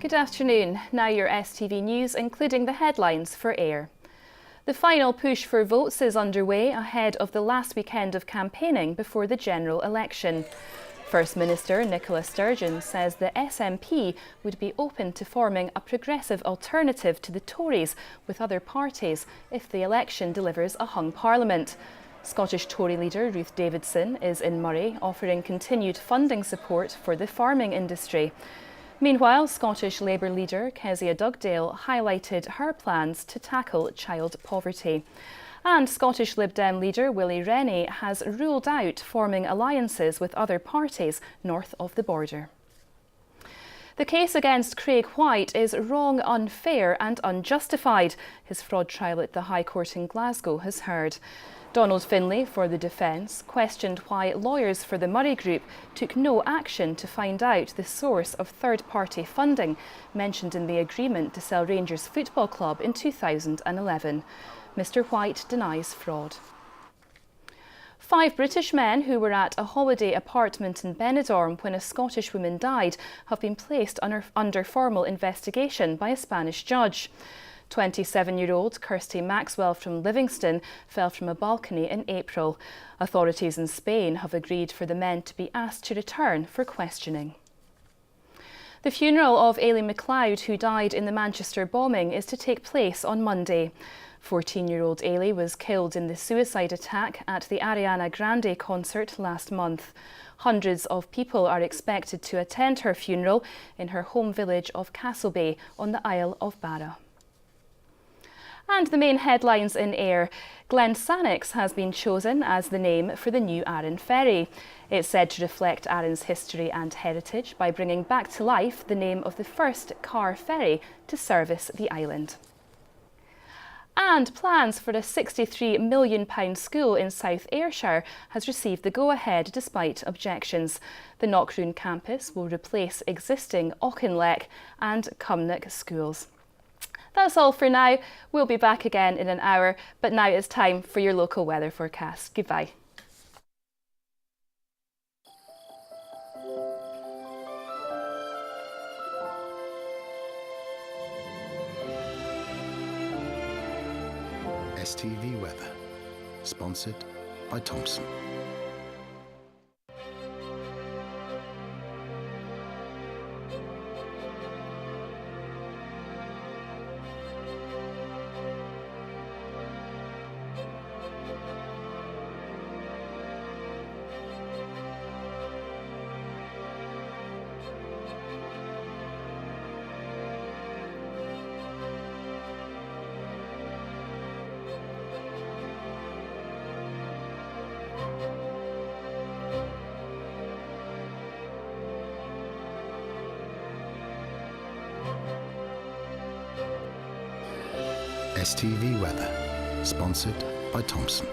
Good afternoon. Now your STV News, including the headlines for air. The final push for votes is underway ahead of the last weekend of campaigning before the general election. First Minister Nicola Sturgeon says the SNP would be open to forming a progressive alternative to the Tories with other parties if the election delivers a hung parliament. Scottish Tory leader Ruth Davidson is in Moray offering continued funding support for the farming industry. Meanwhile, Scottish Labour leader Kezia Dugdale highlighted her plans to tackle child poverty. And Scottish Lib Dem leader Willie Rennie has ruled out forming alliances with other parties north of the border. The case against Craig White is wrong, unfair and unjustified, his fraud trial at the High Court in Glasgow has heard. Donald Finlay for the defence questioned why lawyers for the Murray Group took no action to find out the source of third-party funding mentioned in the agreement to sell Rangers Football Club in 2011. Mr White denies fraud. 5 British men who were at a holiday apartment in Benidorm when a Scottish woman died have been placed under formal investigation by a Spanish judge. 27-year-old Kirsty Maxwell from Livingston fell from a balcony in April. Authorities in Spain have agreed for the men to be asked to return for questioning. The funeral of Aileen McLeod, who died in the Manchester bombing, is to take place on Monday. 14-year-old Aileen was killed in the suicide attack at the Ariana Grande concert last month. Hundreds of people are expected to attend her funeral in her home village of Castlebay on the Isle of Barra. And the main headlines in air. Glen Sannox has been chosen as the name for the new Arran ferry. It's said to reflect Arran's history and heritage by bringing back to life the name of the first car ferry to service the island. And plans for a £63 million school in South Ayrshire has received the go-ahead despite objections. The Knockroon campus will replace existing Auchinleck and Cumnock schools. That's all for now. We'll be back again in an hour, but now it's time for your local weather forecast. Goodbye. STV Weather, sponsored by Thompson. STV Weather, sponsored by Thompson.